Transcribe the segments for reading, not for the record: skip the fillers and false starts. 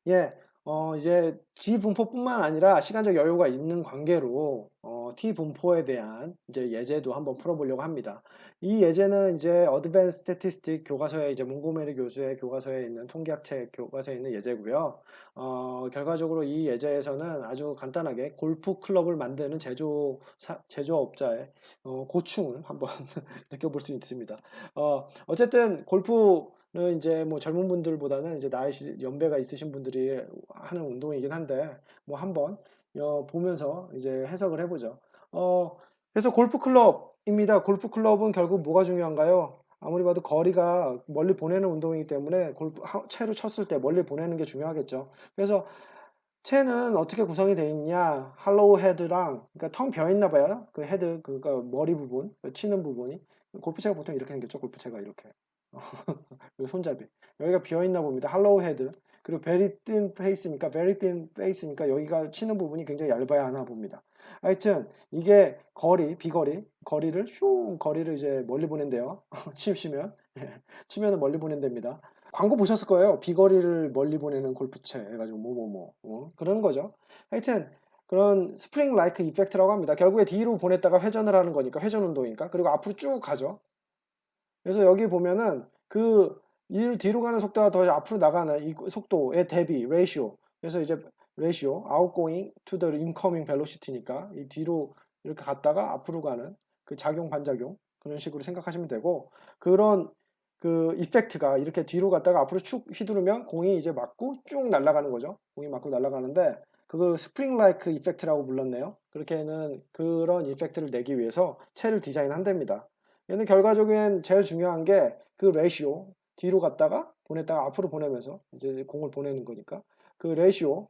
예, 이제 G 분포뿐만 아니라 시간적 여유가 있는 관계로 T 분포에 대한 이제 예제도 한번 풀어보려고 합니다. 이 예제는 이제 Advanced Statistics 교과서에 이제 몽고메리 교수의 교과서에 있는 통계학책 교과서에 있는 예제고요. 결과적으로 이 예제에서는 아주 간단하게 골프 클럽을 만드는 제조업자의 고충을 한번 느껴볼 수 있습니다. 어쨌든 골프는 이제 뭐 젊은 분들보다는 이제 연배가 있으신 분들이 하는 운동이긴 한데 뭐 한번 보면서 이제 해석을 해보죠. 그래서 골프 클럽입니다. 골프 클럽은 결국 뭐가 중요한가요? 아무리 봐도 거리가 멀리 보내는 운동이기 때문에 채로 쳤을 때 멀리 보내는 게 중요하겠죠. 그래서 채는 어떻게 구성이 되어 있냐? 할로우 헤드랑 그러니까 텅 비어 있나 봐요. 그 헤드 그니까 머리 부분, 그 치는 부분이 골프채가 보통 이렇게 생겼죠. 골프채가 이렇게. 그 손잡이 여기가 비어 있나 봅니다. 할로우 헤드 그리고 베리 틴 페이스니까 여기가 치는 부분이 굉장히 얇아야 하나 봅니다. 하여튼 이게 거리를 거리를 이제 멀리 보낸대요. 치시면 치면은 멀리 보낸답니다. 광고 보셨을 거예요. 비거리를 멀리 보내는 골프채 해가지고 그러는 거죠. 하여튼 그런 스프링 라이크 이펙트라고 합니다. 결국에 뒤로 보냈다가 회전을 하는 거니까 회전 운동이니까 그리고 앞으로 쭉 가죠. 그래서 여기 보면은 그 뒤로 가는 속도가 더 앞으로 나가는 이 속도의 대비 레이시오. 그래서 이제 레이시오 outgoing to the incoming velocity니까 이 뒤로 이렇게 갔다가 앞으로 가는 그 작용 반작용 그런 식으로 생각하시면 되고 그런 그 이펙트가 이렇게 뒤로 갔다가 앞으로 축 휘두르면 공이 이제 맞고 쭉 날아가는 거죠. 공이 맞고 날아가는데 그걸 스프링 라이크 이펙트라고 불렀네요. 그렇게는 그런 이펙트를 내기 위해서 채를 디자인한답니다. 얘는 결과적인 제일 중요한 게 그 레이시오 뒤로 갔다가 보냈다가 앞으로 보내면서 이제 공을 보내는 거니까 그 레이시오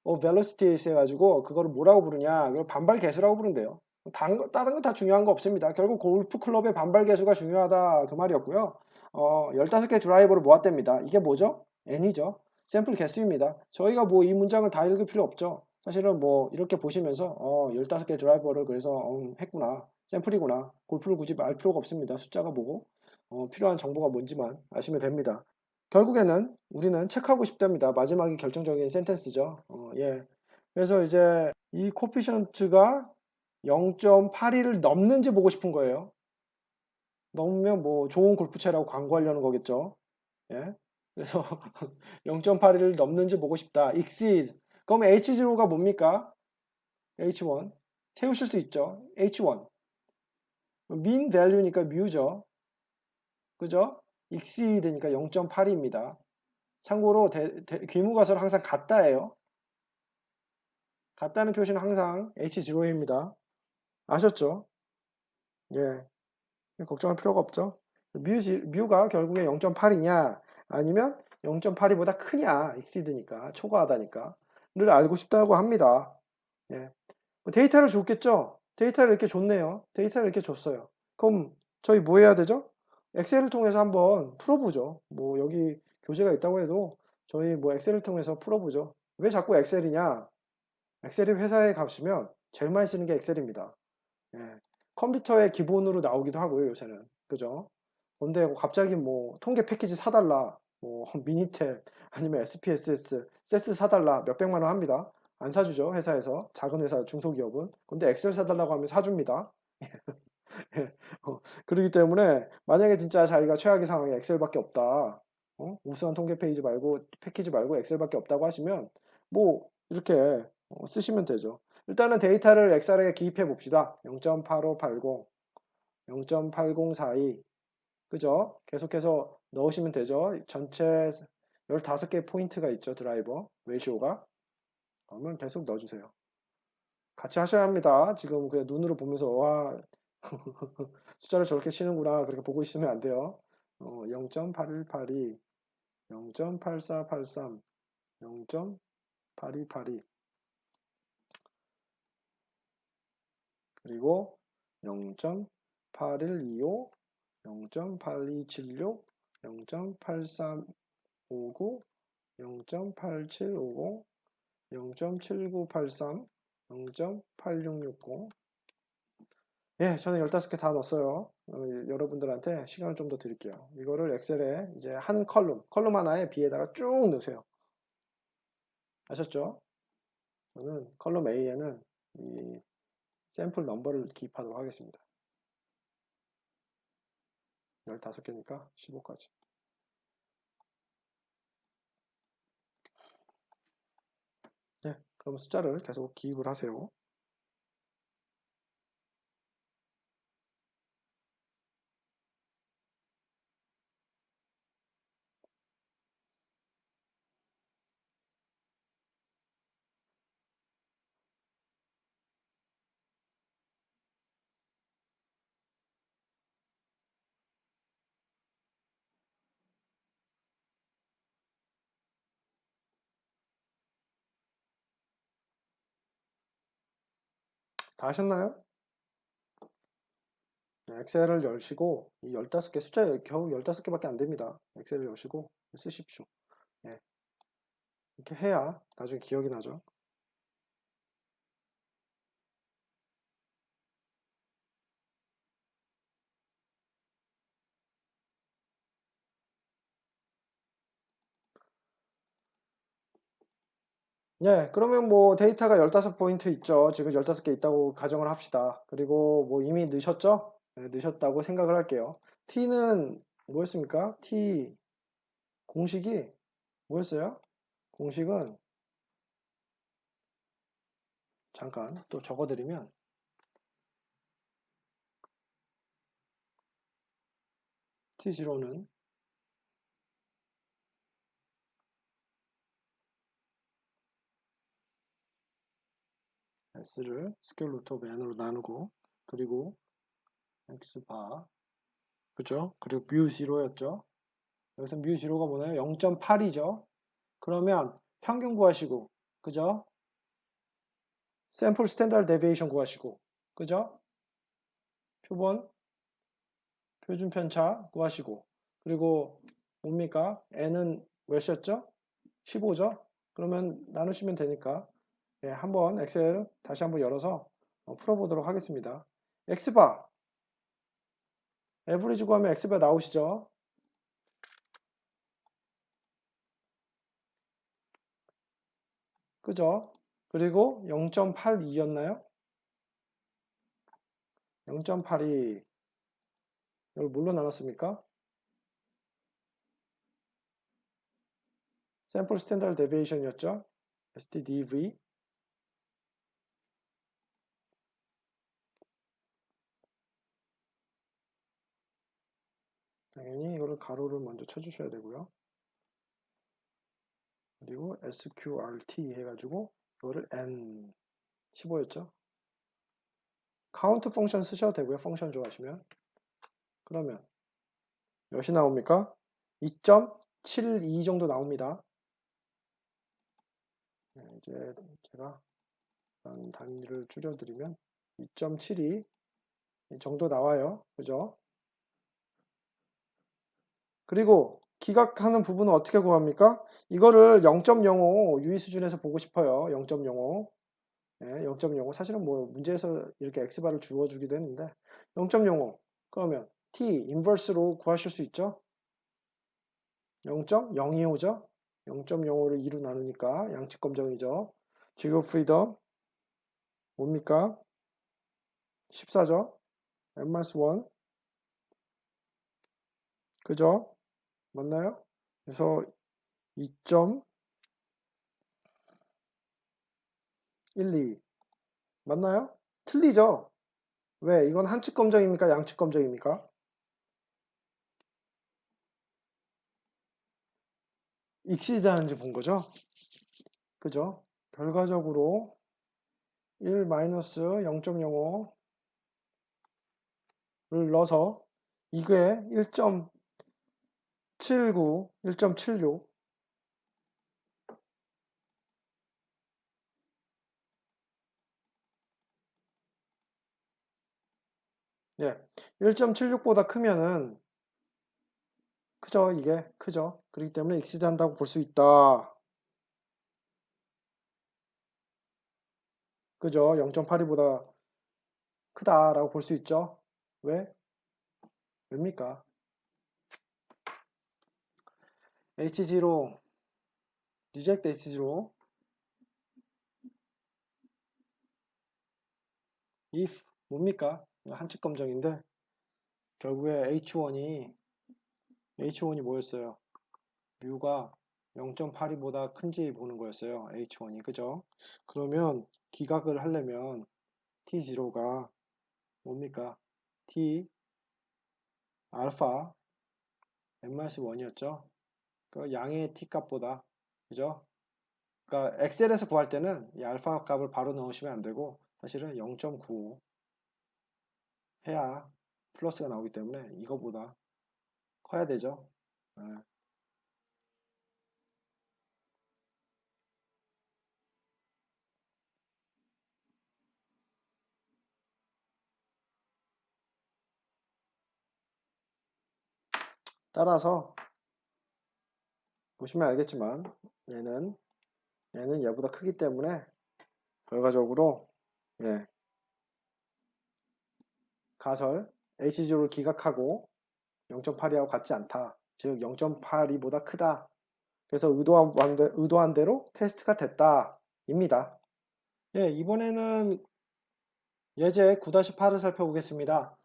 velocity에 있어가지고 그거를 뭐라고 부르냐 그걸 반발 계수라고 부른대요. 다른 거 다 중요한 거 없습니다. 결국 골프 클럽의 반발 계수가 중요하다 그 말이었고요. 15개 드라이버를 모았답니다. 이게 뭐죠? N이죠. 샘플 개수입니다. 저희가 뭐 이 문장을 다 읽을 필요 없죠. 사실은 뭐 이렇게 보시면서 15개 드라이버를 그래서 했구나. 샘플이구나. 골프를 굳이 알 필요가 없습니다. 숫자가 뭐고 필요한 정보가 뭔지만 아시면 됩니다. 결국에는 우리는 체크하고 싶답니다. 마지막이 결정적인 센텐스죠. 예. 그래서 이제 이 코피션트가 0.82를 넘는지 보고 싶은 거예요. 넘으면 뭐 좋은 골프채라고 광고하려는 거겠죠. 예. 그래서 0.82를 넘는지 보고 싶다. exceed. 그럼 H0가 뭡니까? H1. 세우실 수 있죠. H1. mean value니까 mu죠. 그죠? exceed니까 0.82입니다. 참고로 귀무가설은 항상 같다예요. 같다는 표시는 항상 H0입니다. 아셨죠? 예. 걱정할 필요가 없죠. 뮤가 결국에 0.8이냐 아니면 0.82보다 크냐 exceed니까 초과하다니까 를 알고 싶다고 합니다. 예. 데이터를 줬겠죠? 데이터를 이렇게 줬네요. 데이터를 이렇게 줬어요. 그럼 저희 뭐 해야 되죠? 엑셀을 통해서 한번 풀어보죠. 뭐 여기 교재가 있다고 해도 저희 뭐 엑셀을 통해서 풀어보죠. 왜 자꾸 엑셀이냐? 엑셀이 회사에 가시면 제일 많이 쓰는 게 엑셀입니다. 예. 컴퓨터의 기본으로 나오기도 하고요, 요새는. 그죠? 근데 갑자기 뭐 통계 패키지 사달라, 뭐 미니탭 아니면 SPSS, 세스 사달라 몇백만 원 합니다. 안 사주죠, 회사에서. 작은 회사, 중소기업은. 근데 엑셀 사달라고 하면 사줍니다. 예. 그렇기 때문에 만약에 진짜 자기가 최악의 상황에 엑셀밖에 없다. 우수한 통계 페이지 말고 패키지 말고 엑셀밖에 없다고 하시면 뭐 이렇게 쓰시면 되죠. 일단은 데이터를 엑셀에 기입해 봅시다. 0.8580, 0.8042 그죠? 계속해서 넣으시면 되죠. 전체 15개 포인트가 있죠. 드라이버 레이시오가. 그러면 계속 넣어주세요. 같이 하셔야 합니다. 지금 그냥 눈으로 보면서 와 숫자를 저렇게 치는구나 그렇게 보고 있으면 안 돼요. 0.8182, 0.8483, 0.8282 그리고 0.8125, 0.8276, 0.8359, 0.8750, 0.7983, 0.8660 예, 저는 15개 다 넣었어요. 여러분들한테 시간을 좀 더 드릴게요. 이거를 엑셀에 이제 한 컬럼 하나에 B에다가 쭉 넣으세요. 아셨죠? 저는 컬럼 A에는 이 샘플 넘버를 기입하도록 하겠습니다. 15개니까 15까지. 네, 그럼 숫자를 계속 기입을 하세요. 다 하셨나요? 네, 엑셀을 열시고 이 15개 숫자 겨우 15개밖에 안 됩니다. 엑셀을 여시고 쓰십시오. 네, 이렇게 해야 나중에 기억이 나죠. 네, 그러면 뭐 데이터가 15포인트 있죠. 지금 15개 있다고 가정을 합시다. 그리고 뭐 이미 넣으셨죠? 네, 넣으셨다고 생각을 할게요. t는 뭐였습니까? t 공식이 뭐였어요? 공식은 잠깐 또 적어드리면 t0는 s를 스퀘어 루트 오브 n으로 나누고 그리고 x바 그죠? 그리고 뮤 0였죠. 여기서 뮤 0가 뭐나요? 0.8이죠. 그러면 평균 구하시고 그죠? 샘플 스탠다드 데비에이션 구하시고 그죠? 표본 표준 편차 구하시고 그리고 뭡니까? n은 몇이었죠? 15죠? 그러면 나누시면 되니까 예, 한번 엑셀 다시 한번 열어서 풀어보도록 하겠습니다. x바 에브리지 구하면 x바 나오시죠? 그죠? 그리고 0.82였나요? 0.82 이걸 뭘로 나눴습니까? 샘플 스탠다드 데비에이션이었죠? STDV 당연히 이거를 가로를 먼저 쳐주셔야 되고요. 그리고 SQRT 해가지고 이거를 N 15였죠? 카운트 펑션 쓰셔도 되고요. 펑션 좋아하시면. 그러면 몇이 나옵니까? 2.72 정도 나옵니다. 네, 이제 제가 단위를 줄여드리면 2.72 정도 나와요. 그죠? 그리고 기각하는 부분은 어떻게 구합니까? 이거를 0.05 유의 수준에서 보고 싶어요. 0.05. 네, 0.05. 사실은 뭐 문제에서 이렇게 x바를 주어주기도 했는데 0.05. 그러면 t 인버스로 구하실 수 있죠? 0.025죠? 0.05를 2로 나누니까 양측 검정이죠. 지구 프리덤 뭡니까? 14죠? n-1 그죠? 맞나요? 그래서 2.12 맞나요? 틀리죠? 왜? 이건 한측 검정입니까? 양측 검정입니까? 익시드 하는지 본 거죠? 그죠? 결과적으로 1-0.05를 넣어서 이게 1.79, 1.76 예, 1.76보다 크면은 크죠? 이게 크죠? 그렇기 때문에 익시드 한다고 볼 수 있다. 그죠? 0.82보다 크다라고 볼 수 있죠? 왜? 왜입니까? H0 리젝트 H0 if 뭡니까? 한측 검정인데 결국에 H1이 뭐였어요? 뮤가 0.82보다 큰지 보는 거였어요. H1이 그죠? 그러면 기각을 하려면 T0가 뭡니까? T 알파 n-1이었죠. 그 양의 t 값보다 그죠? 그러니까 엑셀에서 구할 때는 이 알파 값을 바로 넣으시면 안 되고 사실은 0.95 해야 플러스가 나오기 때문에 이거보다 커야 되죠. 네. 따라서 보시면 알겠지만 얘는 얘보다 크기 때문에 결과적으로 예, 가설 H0를 기각하고 0.82하고 같지 않다. 즉 0.82보다 크다. 그래서 의도한 대로 테스트가 됐다. 입니다. 예, 이번에는 예제 9-8을 살펴보겠습니다.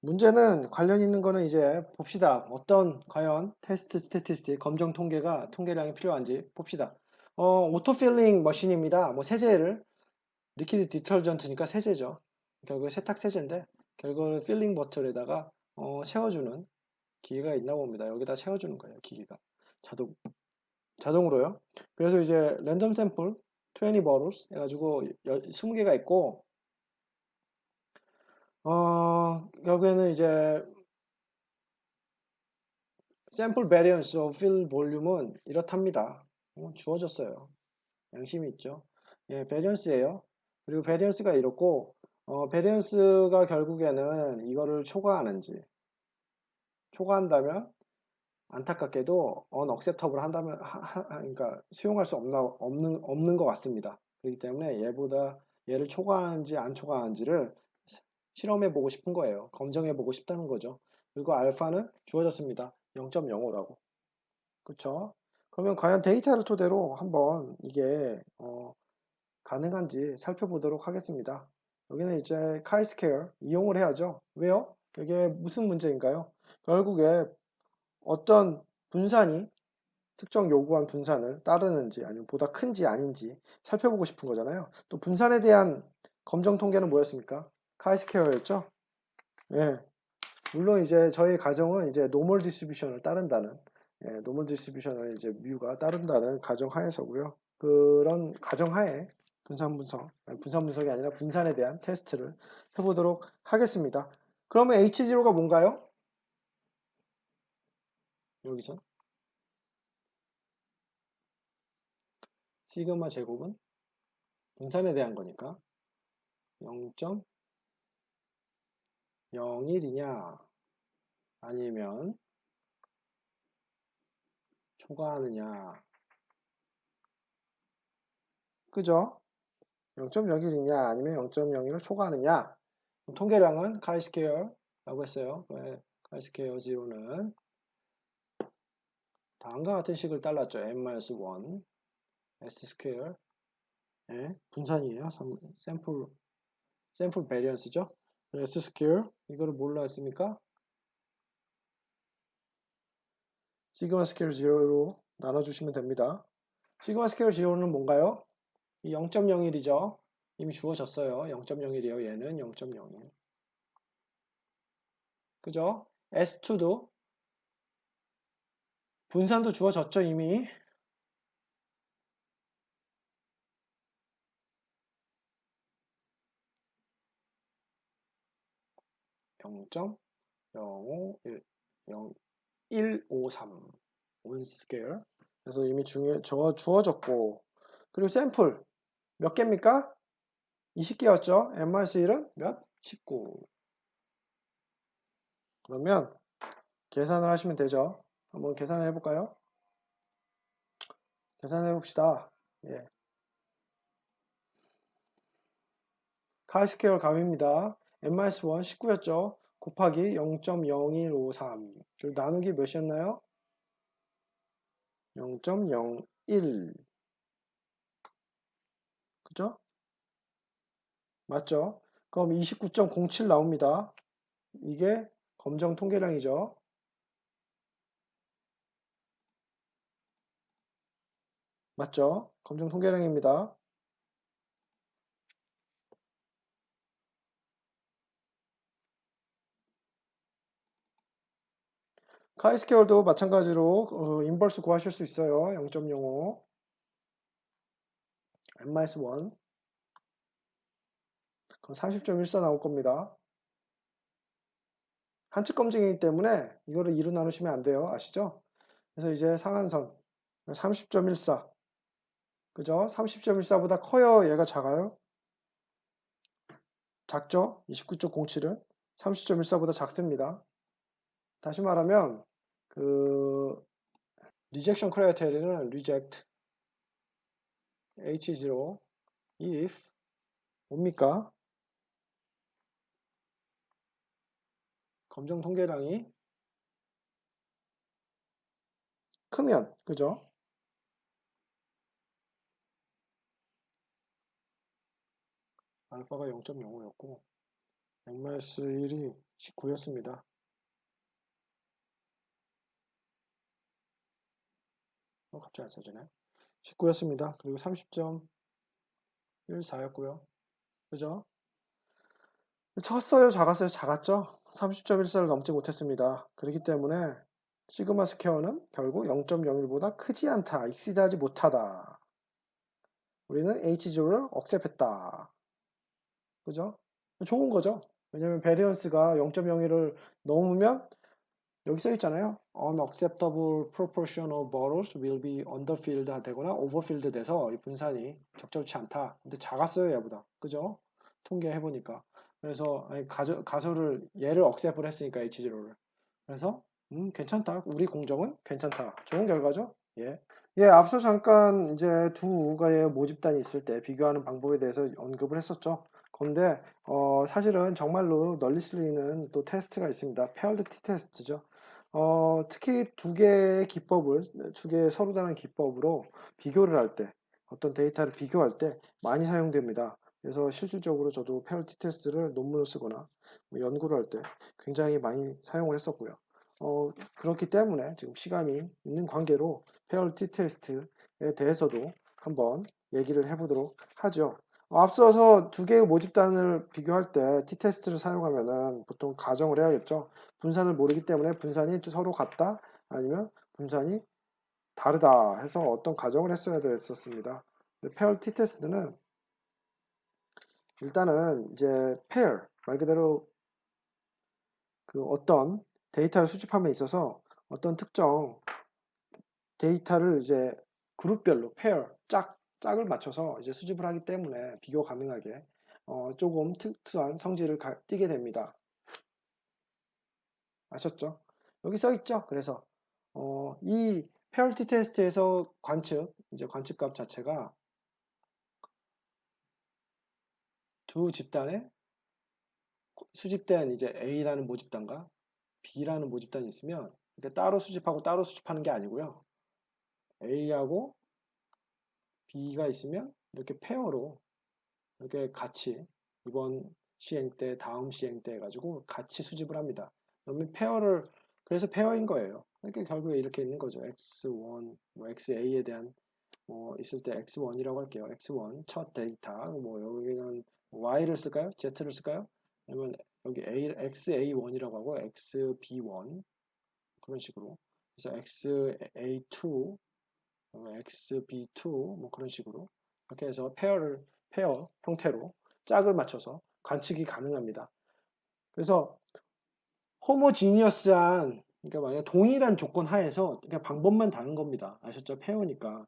문제는 관련 있는 거는 이제 봅시다. 어떤 과연 테스트 스태티스틱 검정 통계량이 필요한지 봅시다. 오토필링 머신입니다. 뭐 세제를 리퀴드 디터전트니까 세제죠. 결국에 세탁 세제인데 결국은 필링 버틀에다가 채워주는 기계가 있나 봅니다. 여기다 채워주는 거예요. 기계가 자동으로요. 그래서 이제 랜덤 샘플 20 bottles 해가지고 20개가 있고 결국에는 이제 샘플 베리언스 of fill 볼륨은 이렇답니다. 주어졌어요. 양심이 있죠. 예, 베리언스예요. 그리고 베리언스가 이렇고 베리언스가 결국에는 이거를 초과한다면 안타깝게도 unacceptable 한다면 그러니까 수용할 수 없는 것 같습니다. 그렇기 때문에 얘를 초과하는지 안 초과하는지를 실험해 보고 싶은 거예요. 검증해 보고 싶다는 거죠. 그리고 알파는 주어졌습니다. 0.05라고. 그쵸? 그러면 과연 데이터를 토대로 한번 이게 가능한지 살펴보도록 하겠습니다. 여기는 이제 카이스케어 이용을 해야죠. 왜요? 이게 무슨 문제인가요? 결국에 어떤 분산이 특정 요구한 분산을 따르는지 아니면 보다 큰지 아닌지 살펴보고 싶은 거잖아요. 또 분산에 대한 검정 통계는 뭐였습니까? 카이스케어였죠? 예. 물론 이제 저희 가정은 이제 노멀 디스트리뷰션을 따른다는 노멀 디스트리뷰션을 이제 뮤가 따른다는 가정하에서고요. 그런 가정하에 분산 분석이 아니라 분산에 대한 테스트를 해보도록 하겠습니다. 그러면 H0가 뭔가요? 여기서 시그마 제곱은 분산에 대한 거니까 0.01이냐 아니면 초과하느냐 그죠? 0.01이냐 아니면 0.01을 초과하느냐 통계량은 카이스케어라고 했어요. 카이스케어 0는 다음과 같은 식을 따랐죠. n-1 s 스퀘어 분산이에요. 샘플 베리언스죠. s 스퀘어 이거를 뭘로 했습니까? 시그마 스퀘어 0로 나눠주시면 됩니다. 시그마 스퀘어 0는 뭔가요? 이 0.01이죠. 이미 주어졌어요. 0.01이에요. 얘는 0.01. 그죠? S2도 분산도 주어졌죠. 이미 0.051 0153 온스케어 그래서 이미 주어졌고 그리고 샘플 몇 개입니까? 20개였죠. n-1은 몇? 19 그러면 계산을 하시면 되죠. 한번 계산을 해볼까요? 계산해 봅시다. 예. 카이스케어 값입니다. n-1 19였죠. 곱하기 0.0153 그리고 나누기 몇이었나요? 0.01 그죠? 맞죠? 그럼 29.07 나옵니다. 이게 검정 통계량이죠. 맞죠? 검정 통계량입니다. 카이스케어도 마찬가지로 인버스 구하실 수 있어요. 0.05 n-1 그럼 30.14 나올 겁니다. 한측 검증이기 때문에 이거를 2로 나누시면 안 돼요. 아시죠? 그래서 이제 상한선 30.14 그죠? 30.14보다 커요? 얘가 작아요? 작죠? 29.07은 30.14보다 작습니다. 다시 말하면 그 리젝션 크라이테리아는 reject H0 if 뭡니까? 검정 통계량이 크면 그죠? 알파가 0.05였고 n-1이 19였습니다. 갑자기 안 써지네. 19였습니다. 그리고 30.14였고요. 그죠? 쳤어요? 작았어요? 작았죠? 30.14를 넘지 못했습니다. 그렇기 때문에 시그마 스퀘어는 결국 0.01보다 크지 않다. 익시드하지 못하다. 우리는 H0를 억셉했다. 그죠? 좋은 거죠. 왜냐면 베리언스가 0.01을 넘으면 여기 써 있잖아요. Unacceptable proportion of boroughs will be underfilled 되거나 overfilled 돼서 이 분산이 적절치 않다. 근데 작았어요, 얘보다. 그죠? 통계해 보니까. 그래서 가설을 얘를 억셉을 했으니까 H0를. 그래서 괜찮다. 우리 공정은 괜찮다. 좋은 결과죠? 예. 예, 앞서 잠깐 이제 두 우가의 모집단이 있을 때 비교하는 방법에 대해서 언급을 했었죠. 그런데 사실은 정말로 널리 쓰이는 또 테스트가 있습니다. 페어드 티 테스트죠. 특히 두 개의 서로 다른 기법으로 비교를 할 때, 어떤 데이터를 비교할 때 많이 사용됩니다. 그래서 실질적으로 저도 페어드 티 테스트를 논문을 쓰거나 뭐 연구를 할 때 굉장히 많이 사용을 했었고요. 그렇기 때문에 지금 시간이 있는 관계로 페어리티 테스트에 대해서도 한번 얘기를 해보도록 하죠. 앞서서 두 개의 모집단을 비교할 때 t-테스트를 사용하면은 보통 가정을 해야겠죠. 분산을 모르기 때문에 분산이 서로 같다 아니면 분산이 다르다 해서 어떤 가정을 했어야 됐었습니다. 페어 t-테스트는 일단은 이제 pair 말 그대로 그 어떤 데이터를 수집함에 있어서 어떤 특정 데이터를 이제 그룹별로 짝을 맞춰서 이제 수집을 하기 때문에 비교 가능하게 조금 특수한 성질을 띠게 됩니다. 아셨죠? 여기 써 있죠? 그래서 이 페어리티 테스트에서 이제 관측값 자체가 두 집단에 수집된 이제 A라는 모집단과 B라는 모집단이 있으면 따로 수집하고 따로 수집하는 게 아니고요. A하고 B가 있으면 이렇게 페어로 이렇게 같이 이번 시행 때, 다음 시행 때 해가지고 같이 수집을 합니다. 그러면 그래서 페어인 거예요. 그러니까 결국에 이렇게 있는 거죠. X1, 뭐 XA에 대한 있을 때 X1이라고 할게요. X1 첫 데이터, 뭐 여기는 Y를 쓸까요? Z를 쓸까요? 아니면 여기 XA1이라고 하고 XB1 그런 식으로. 그래서 XA2, XB2 뭐 그런 식으로 이렇게 해서 페어 형태로 짝을 맞춰서 관측이 가능합니다. 그래서 호모지니어스한 그러니까 만약 동일한 조건 하에서 그냥 방법만 다른 겁니다. 아셨죠? 페어니까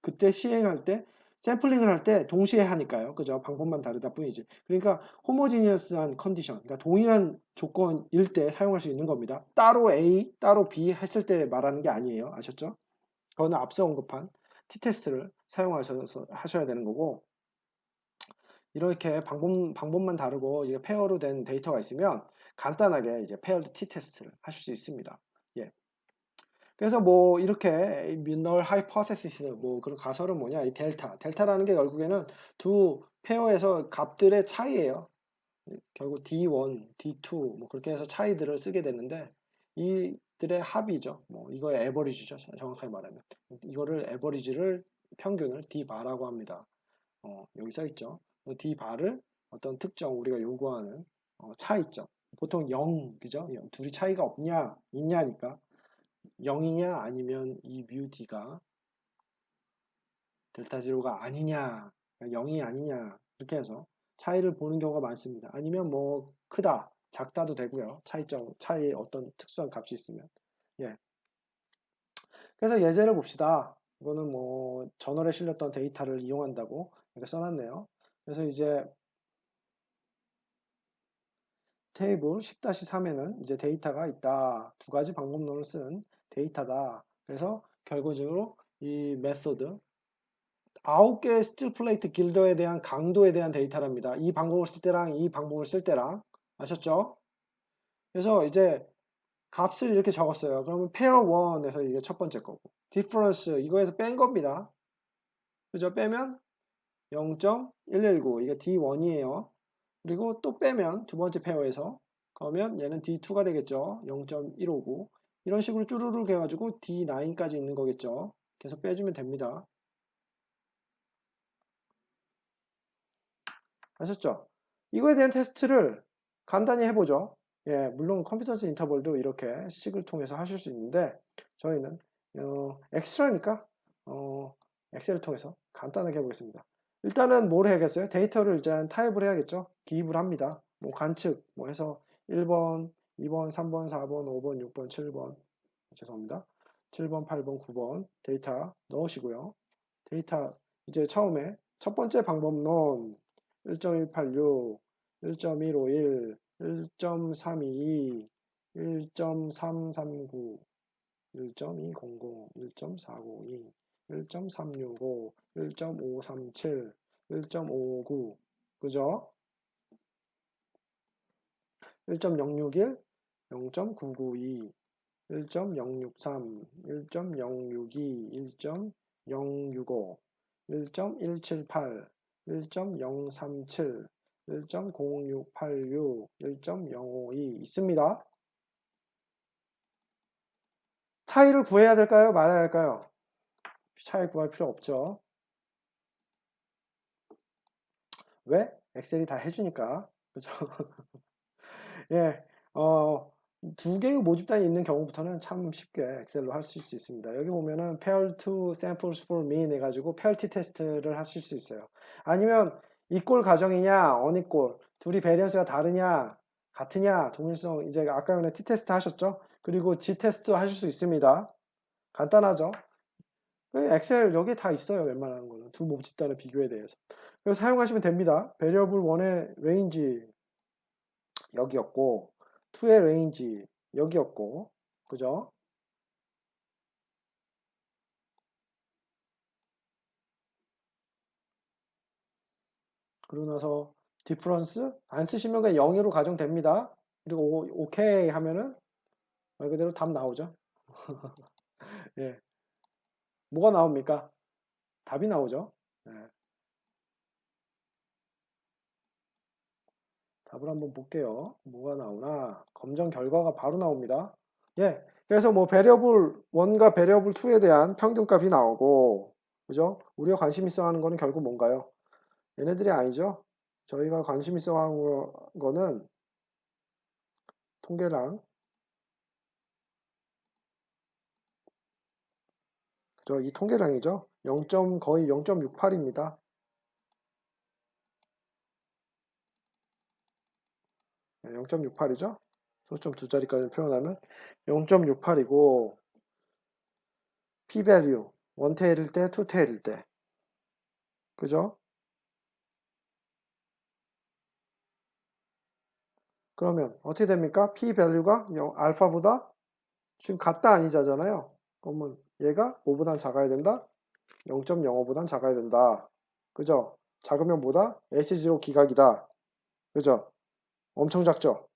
그때 시행할 때 샘플링을 할 때 동시에 하니까요. 그죠? 방법만 다르다 뿐이지. 그러니까 호모지니어스한 컨디션, 그러니까 동일한 조건일 때 사용할 수 있는 겁니다. 따로 A, 따로 B 했을 때 말하는 게 아니에요. 아셨죠? 그거는 앞서 언급한 t-테스트를 사용하셔서 하셔야 되는 거고 이렇게 방법만 다르고 이게 페어로 된 데이터가 있으면 간단하게 이제 페어드 t-테스트를 하실 수 있습니다. 예. 그래서 뭐 이렇게 null hypothesis 뭐 그런 가설은 뭐냐, 이 델타라는 게 결국에는 두 페어에서 값들의 차이예요. 결국 D1, D2 뭐 그렇게 해서 차이들을 쓰게 되는데 이들의 합이죠. 뭐 이거의 에버리지죠. 정확하게 말하면 이거를 에버리지를 평균을 D바라고 합니다. 여기 써 있죠. D바를 어떤 특정 우리가 요구하는 차이점. 보통 0, 그죠? 둘이 차이가 없냐, 있냐니까 0이냐 아니면 이 뮤 D가 델타 제로가 아니냐, 0이 아니냐 이렇게 해서 차이를 보는 경우가 많습니다. 아니면 뭐 크다, 작다도 되고요. 차이의 어떤 특수한 값이 있으면. 예. 그래서 예제를 봅시다. 이거는 뭐 저널에 실렸던 데이터를 이용한다고 이렇게 써놨네요. 그래서 이제 테이블 10-3에는 이제 데이터가 있다. 두 가지 방법론을 쓴 데이터다. 그래서 결과적으로 이 메소드 9개의 스틸 플레이트 길더에 대한 강도에 대한 데이터랍니다. 이 방법을 쓸 때랑 이 방법을 쓸 때랑 아셨죠? 그래서 이제 값을 이렇게 적었어요. 그러면 페어 1에서 이게 첫 번째 거고 디퍼런스 이거에서 뺀 겁니다. 그죠? 빼면 0.119 이게 D1이에요. 그리고 또 빼면 두 번째 페어에서 그러면 얘는 D2가 되겠죠. 0.159 이런 식으로 쭈루룩 해가지고 D9까지 있는 거겠죠. 계속 빼주면 됩니다. 아셨죠? 이거에 대한 테스트를 간단히 해보죠. 예, 물론 컴퓨터스 인터벌도 이렇게 식을 통해서 하실 수 있는데 저희는 엑스트라니까 엑셀을 통해서 간단하게 해보겠습니다. 일단은 뭘 해야겠어요? 데이터를 일단 타입을 해야겠죠? 기입을 합니다. 뭐 관측 뭐 해서 1번, 2번, 3번, 4번, 5번, 6번, 7번 죄송합니다. 7번, 8번, 9번 데이터 넣으시고요. 데이터 이제 처음에 첫 번째 방법론 1.186, 1.151, 1.322, 1.339, 1.200, 1.402, 1.365, 1.537, 1.559, 그죠? 1.061, 0.992, 1.063, 1.062, 1.065, 1.178, 1.037, 1.0686, 1.052 있습니다. 차이를 구해야 될까요? 말아야 할까요? 차이 구할 필요 없죠. 왜? 엑셀이 다 해주니까. 그죠? 예, 두 개의 모집단이 있는 경우부터는 참 쉽게 엑셀로 하실 수 있습니다. 여기 보면은 pair two samples for mean 해가지고 페어티 테스트를 하실 수 있어요. 아니면 이꼴 가정이냐, 어니꼴, 둘이 베리언스가 다르냐, 같으냐, 동일성, 이제 아까 전에 t 테스트 하셨죠? 그리고 g 테스트 하실 수 있습니다. 간단하죠? 엑셀 여기 다 있어요. 웬만한 거는 두 모집단의 비교에 대해서. 그래서 사용하시면 됩니다. 베리어블 1의 레인지 여기였고 2의 레인지 여기였고 그죠? 그러고 나서 디퍼런스 안 쓰시면 그냥 0으로 가정됩니다. 그리고 오케이 하면은 말 그대로 답 나오죠. 예. 뭐가 나옵니까? 답이 나오죠. 예. 답을 한번 볼게요. 뭐가 나오나? 검정 결과가 바로 나옵니다. 예. 그래서 뭐 베리어블 1과 베리어블 2에 대한 평균값이 나오고 그죠? 우리가 관심 있어 하는 거는 결국 뭔가요? 얘네들이 아니죠. 저희가 관심 있어 하는 거는 통계랑 그죠? 이 통계량이죠. 0. 거의 0.68입니다. 0.68이죠. 소수점 두 자리까지 표현하면 0.68이고 p-value 원테일일 때, 투테일일 때 그죠? 그러면 어떻게 됩니까? p-value가 알파보다 지금 같다 아니자잖아요. 그러면 얘가 5보단 작아야 된다? 0.05보단 작아야 된다. 그죠? 작으면 뭐다? H0 기각이다. 그죠? 엄청 작죠?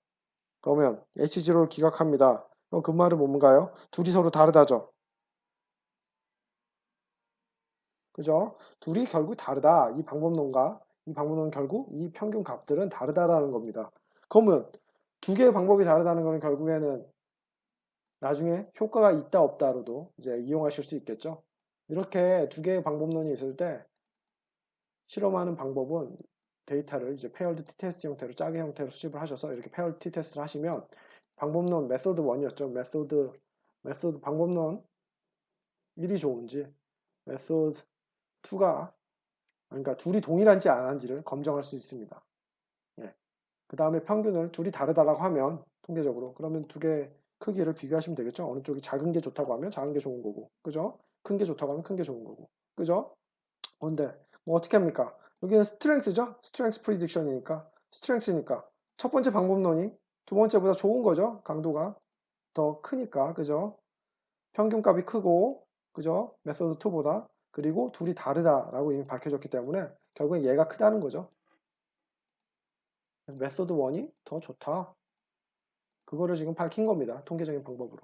그러면 H0를 기각합니다. 그럼 그 말은 뭔가요? 둘이 서로 다르다죠? 그죠? 둘이 결국 다르다. 이 방법론과 이 방법론 결국 이 평균 값들은 다르다라는 겁니다. 그러면 두 개의 방법이 다르다는 것은 결국에는 나중에 효과가 있다 없다로도 이제 이용하실 수 있겠죠. 이렇게 두 개의 방법론이 있을 때 실험하는 방법은 데이터를 이제 페어드 t-테스트 형태로 짜기 형태로 수집을 하셔서 이렇게 페어드 t-테스트를 하시면 방법론 메소드 1이었죠. 메소드 방법론 1이 좋은지 메소드 2가 그러니까 둘이 동일한지 안 한지를 검증할 수 있습니다. 예. 그 다음에 평균을 둘이 다르다라고 하면 통계적으로 그러면 두 개 크기를 비교하시면 되겠죠. 어느 쪽이 작은 게 좋다고 하면 작은 게 좋은 거고, 그죠? 큰 게 좋다고 하면 큰 게 좋은 거고, 그죠? 근데 뭐 어떻게 합니까? 여기는 스트렝스죠? 스트렝스 프리딕션이니까 스트렝스니까 첫 번째 방법론이 두 번째보다 좋은 거죠. 강도가 더 크니까, 그죠? 평균값이 크고, 그죠? 메소드 2보다 그리고 둘이 다르다라고 이미 밝혀졌기 때문에 결국엔 얘가 크다는 거죠. 메소드 1이 더 좋다. 그거를 지금 밝힌 겁니다. 통계적인 방법으로.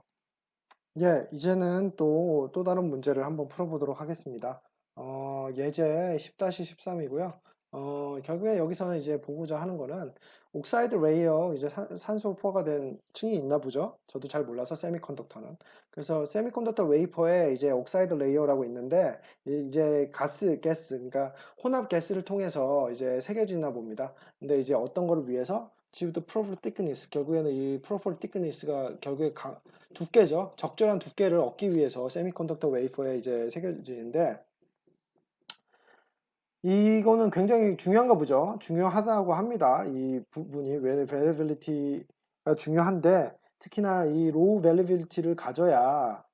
예, 이제는 또 다른 문제를 한번 풀어보도록 하겠습니다. 예제 10-13이고요. 결국에 여기서는 이제 보고자 하는 거는 옥사이드 레이어 이제 산소 포화가 된 층이 있나 보죠. 저도 잘 몰라서 세미컨덕터는. 그래서 세미컨덕터 웨이퍼에 이제 옥사이드 레이어라고 있는데 이제 가스, 그러니까 혼합 가스를 통해서 이제 새겨지나 봅니다. 근데 이제 어떤 거를 위해서 지금부터 프로폴 티크니스 결국에는 이 프로폴 티크니스가 결국에 두께죠. 적절한 두께를 얻기 위해서 세미컨덕터 웨이퍼에 이제 새겨지는데 이거는 굉장히 중요한가 보죠. 중요하다고 합니다. 이 부분이 밸리빌리티가 중요한데 특히나 이 로우 밸리빌리티를 가져야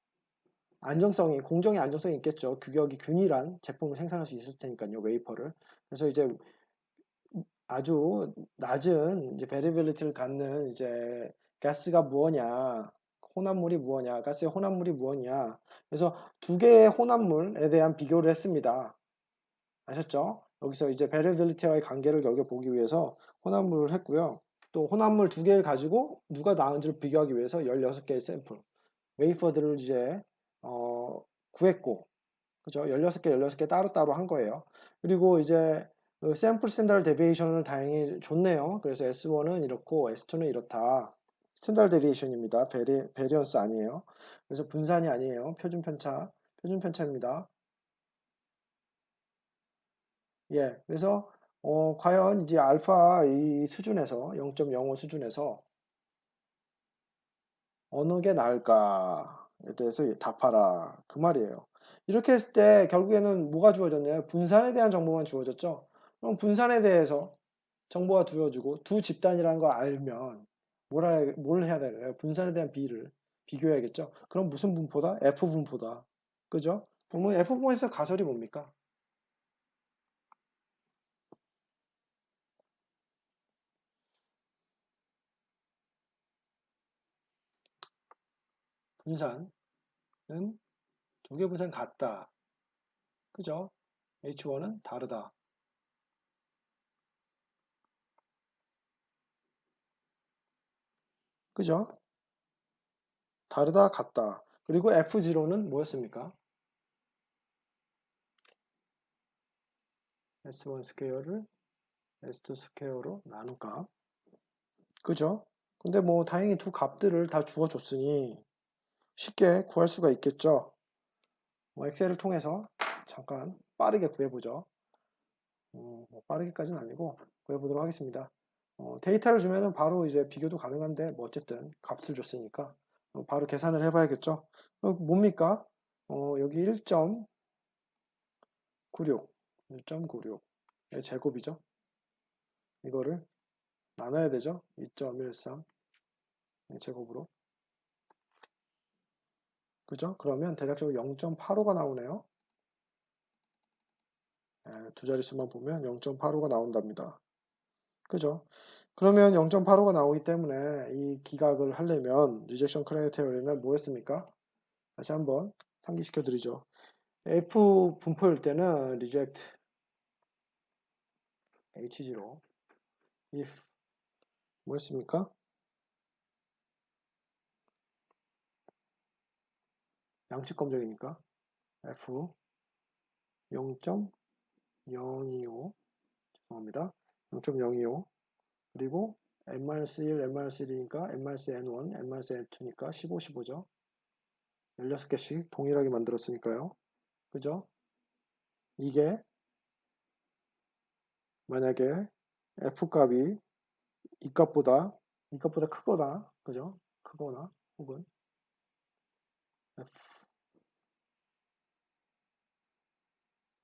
안정성이 공정의 안정성이 있겠죠. 규격이 균일한 제품을 생산할 수 있을 테니까요. 웨이퍼를. 그래서 이제 아주 낮은 이제 베리빌리티를 갖는 이제 가스가 무엇냐, 혼합물이 무엇냐, 가스의 혼합물이 무엇냐. 그래서 두 개의 혼합물에 대한 비교를 했습니다. 아셨죠? 여기서 이제 베리빌리티와의 관계를 여겨 보기 위해서 혼합물을 했고요. 또 혼합물 두 개를 가지고 누가 나은지를 비교하기 위해서 16개의 샘플, 웨이퍼들을 이제 구했고, 그죠? 16개 따로따로 한 거예요. 그리고 이제 그 샘플 스탠다드 데비에이션을 다행히 줬네요. 그래서 S1은 이렇고 S2는 이렇다. 스탠다드 데비에이션입니다. 베리언스 아니에요. 그래서 분산이 아니에요. 표준 편차입니다. 예. 그래서 과연 이제 알파 이 수준에서 0.05 수준에서 어느 게 나을까에 대해서 답하라. 그 말이에요. 이렇게 했을 때 결국에는 뭐가 주어졌나요? 분산에 대한 정보만 주어졌죠. 그럼 분산에 대해서 정보가 주어지고 두 집단이라는 걸 알면 뭘 해야 되나요? 분산에 대한 비를 비교해야겠죠. 그럼 무슨 분포다? F 분포다. 그죠? 그러면 F 분포에서 가설이 뭡니까? 분산은 두 개 분산 같다. 그죠? H1은 다르다. 그죠? 다르다, 같다. 그리고 F0는 뭐였습니까? S1 스퀘어를 S2 스퀘어로 나눌까? 그죠? 근데 뭐 다행히 두 값들을 다 주어줬으니 쉽게 구할 수가 있겠죠. 엑셀을 통해서 잠깐 빠르게 구해보죠. 뭐 빠르게까지는 아니고 구해보도록 하겠습니다. 데이터를 주면은 바로 이제 비교도 가능한데 뭐 어쨌든 값을 줬으니까 바로 계산을 해봐야겠죠. 뭡니까? 여기 1.96, 1.96의 제곱이죠. 이거를 나눠야 되죠. 2.13 제곱으로. 그죠? 그러면 대략적으로 0.85가 나오네요. 두 자릿수만 보면 0.85가 나온답니다. 그죠? 그러면 0.85가 나오기 때문에 이 기각을 하려면 리젝션 크라이테리어는 뭐였습니까? 다시 한번 상기시켜 드리죠. F 분포일 때는 reject H0 if 뭐였습니까? 양측 검정이니까 F 0.025 죄송합니다. 0.025 그리고 n-1, n-1이니까 n-n1, n-n2니까 15, 15죠. 16개씩 동일하게 만들었으니까요. 그죠? 이게 만약에 f값이 이 값보다 크거나 그죠? 크거나 혹은 f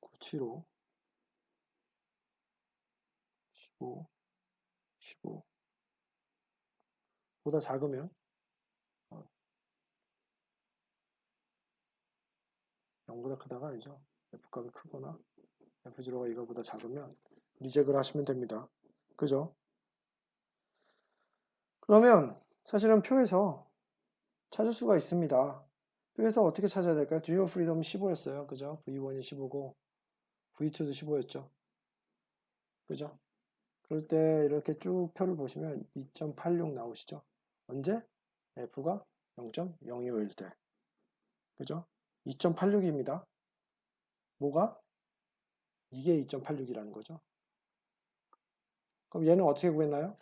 975 15 15 보다 작으면 0보다 크다가 아니죠. f값이 크거나 f0가 이거보다 작으면 리젝을 하시면 됩니다. 그죠? 그러면 사실은 표에서 찾을 수가 있습니다. 표에서 어떻게 찾아야 될까요? Degree of Freedom 15였어요. 그죠? V1이 15고 V2도 15였죠. 그죠? 그럴 때 이렇게 쭉 표를 보시면 2.86 나오시죠? 언제? F가 0.025일 때. 그죠? 2.86입니다. 뭐가? 이게 2.86이라는 거죠. 그럼 얘는 어떻게 구했나요?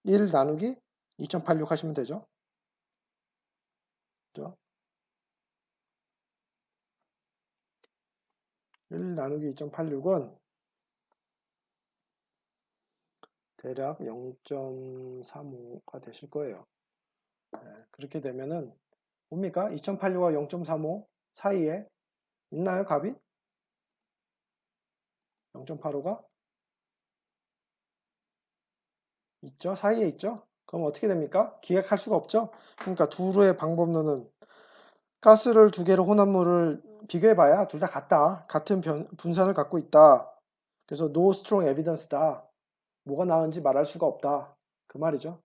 1 나누기 2.86 하시면 되죠. 그죠? 1 나누기 2.86은 대략 0.35가 되실 거예요. 네, 그렇게 되면은 뭡니까? 2.86과 0.35 사이에 있나요, 값이? 0.85가 있죠? 사이에 있죠? 그럼 어떻게 됩니까? 기획할 수가 없죠? 그러니까 둘의 방법론은 가스를 두 개로 혼합물을 비교해봐야 둘 다 같다. 같은 분산을 갖고 있다. 그래서 no strong evidence다. 뭐가 나은지 말할 수가 없다. 그 말이죠.